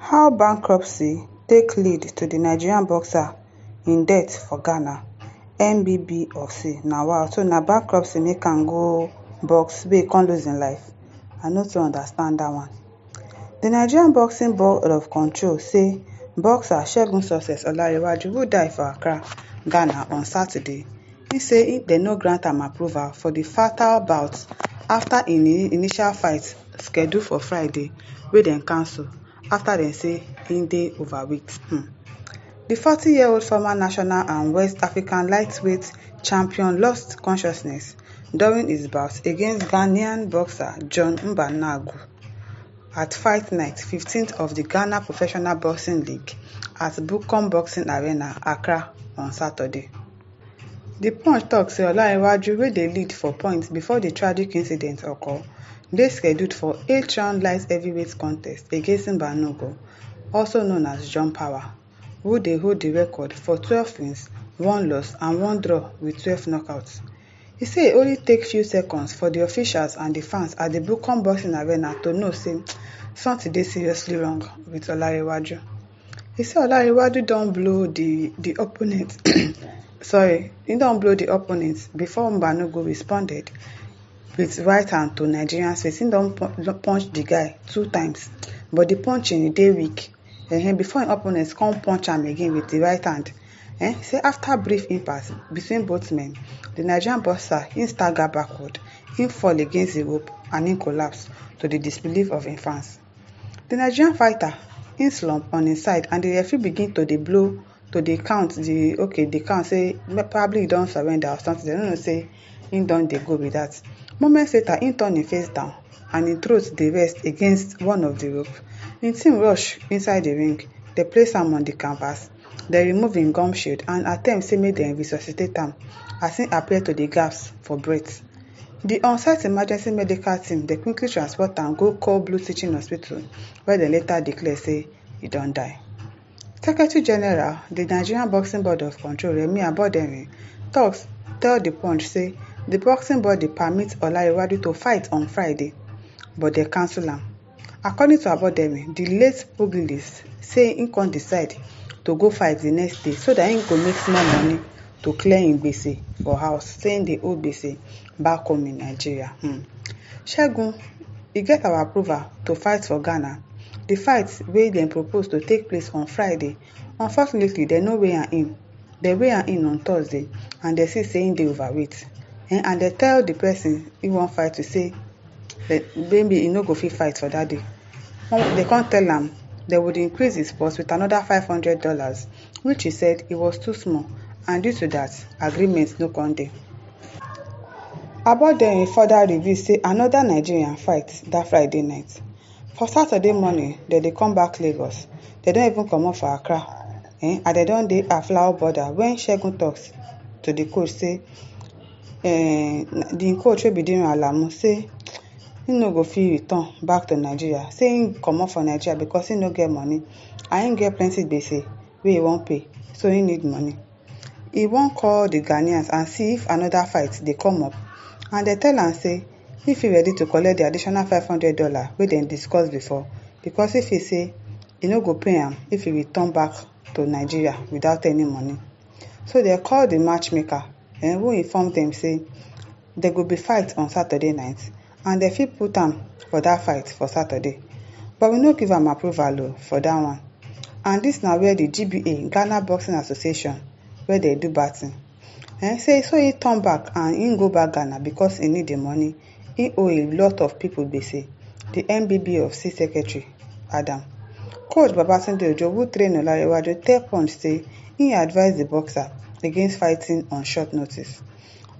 How bankruptcy take lead to the Nigerian boxer in debt for Ghana, NBBOC. Na wow, so na bankruptcy make am go box wey e come lose im life. I no too understand that one. The Nigerian Boxing Board of Control say boxer Segun Success Olanrewaju, who die for Accra, Ghana on Saturday, e say dem no grant am approval for the fatal bout after im initial fight scheduled for Friday wey dem cancel after dem say im dey overweight. The 40-year-old former national and West African lightweight champion lost consciousness during his bout against Ghanaian boxer John Mbanagu at Fight Night 15th of the Ghana Professional Boxing League at Bukom Boxing Arena, Accra on Saturday. The Punch tok say Olanrewaju, wey dey lead for points before the tragic incident occur, dey scheduled for 8-round light heavyweight contest against Mbanagu, also known as John Power, who dey hold the record for 12 wins, 1 loss and 1 draw with 12 knockouts. He say e only take few seconds for the officials and the fans at the Bukom Boxing Arena to know say something dey seriously wrong with Olanrewaju. He say Olanrewaju don blow the opponent he don blow the opponent before Mbanagu responded with right hand to Nigerian's face. He don punch the guy 2 times, but the punching dey weak. Before im opponent come punch am again with the right hand. Say after brief impasse between both men, the Nigerian boxer stagger backward, im fall against the rope and im collapse to the disbelief of im fans. The Nigerian fighter slump on im side and the referee begin to dey blow to dey count the count, say probably e don surrender or something. Dem no know say im don dey go be that. Moments later, im turn im face down and im throat dey rest against one of the rope. Im team rush inside the ring. They place am on the canvas. They remove im gum shield and attempt say make dem resuscitate am as im appear to dey gasp for breath. The on-site emergency medical team dey quickly transport am go Cold Blue Teaching Hospital, where dem later declare say e don die. Secretary General, the Nigerian Boxing Board of Control, Remi Abodere, tell the Punch say the boxing body permit Olanrewaju to fight on Friday, but they cancel am. According to Abodere, the late pugilist say im come decide to go fight the next day so that im go make small money to clear im gbese for house, saying the old gbese back home in Nigeria. Segun, e get our approval to fight for Ghana. The fight wey dem propose to take place on Friday, unfortunately dem no weigh am in. Dem weigh am in on Thursday and dem see say im dey overweight. And dem tell the person im wan fight to say maybe e no go fit fight for that day. They come tell am they would increase his purse with another $500, which he said it was too small, and due to that, agreement no come dey. Abodere further reveal say another Nigerian fight that Friday night. For Saturday morning, dem dey come back Lagos. They don even comot for Accra. And dem don dey Aflao border when Segun talks to the coach say the coach wey be Dino Alamu say im no go fit return back to Nigeria. Say im comot for Nigeria because im no get money and im get plenty gbese wey e wan pay, so im need money. E wan call the Ghanaians and see if another fight dey come up, and dem tell am say if he ready to collect the additional $500 wey dem discuss before, because if he say e no go pay am if he return back to Nigeria without any money. So they call the matchmaker who inform them say there go be fight on Saturday night and dem fit put am for that fight for Saturday, but we no give am approval for that one. And this na where the GBA, Ghana Boxing Association, where they do batting, say so he turn back and he go back Ghana because he need the money. He owe a lot of people gbese. The NBBOC secretary Adam. Coach Babatunde Ojo, who train Olanrewaju, tell Punch say he advised the boxer against fighting on short notice.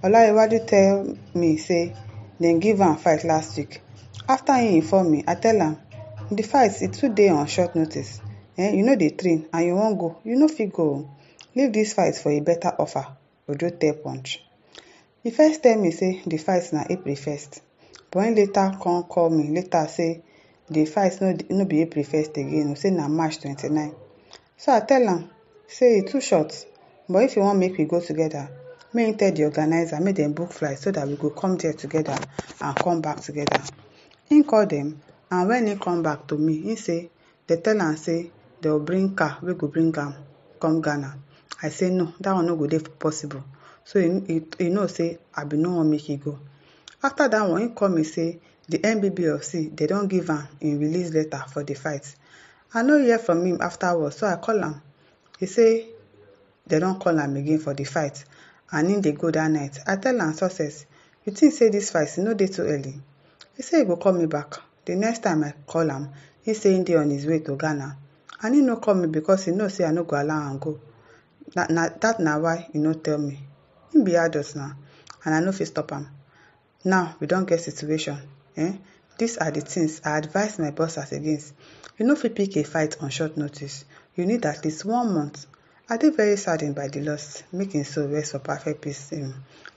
Olanrewaju tell me say dem give am fight last week. After he inform me, I tell am the fight e too dey on short notice. You no dey train and you wan go, you no fit go. Leave this fight for a better offer, Ojo tell Punch. He first tell me say the fight na April 1st, but he later come call me later say the fight no be April 1st again, say na March 29. So I tell am say e too short, but if you wan make we go together, make him tell the organizer make dem book flight so that we go come there together and come back together. He call them, and when he come back to me, he say They tell am say they will bring car wey go bring am come Ghana. I say no, that one no go dey possible. So he know say I be no wan make e go. After that one, he call me say the NBBFC they don give am im release letter for the fight. I no hear from him afterwards, so I call am. He say they don call am again for the fight and him dey go that night. I tell am, success, you think say this fight no dey too early? He say he go call me back. The next time I call am, he say he dey on his way to Ghana. And he no call me because he know say I no go allow am go. That na why he no tell me. He be adult now, and I no fit stop am. Now we don get situation. These are the things I advise my bosses against. You no fit pick a fight on short notice. You need at least 1 month. I dey very saddened by the loss. Make him soul rest for perfect peace.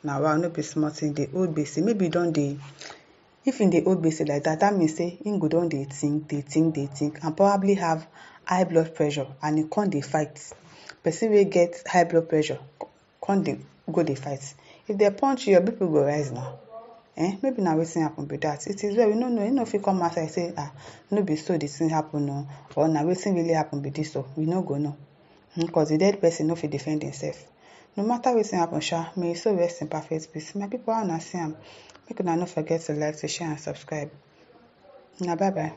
Now wow, no be small thing. The old gbese, maybe don dey. If in the old gbese like that, that means say him go don dey think, and probably have high blood pressure, and he can't dey fight. Person wey get high blood pressure can't dey go dey fight. If they punch you, your people go rise now. Maybe na wetin happen be that. It is well, we no know. You know if you come outside say no be so the thing happen no, or na wetin really happen be this, so we no go know. Because the dead person no fit defend himself. No matter wetin happen, may so rest in perfect peace. My people, how una see am? Make una no forget to like, to share and subscribe. Bye bye.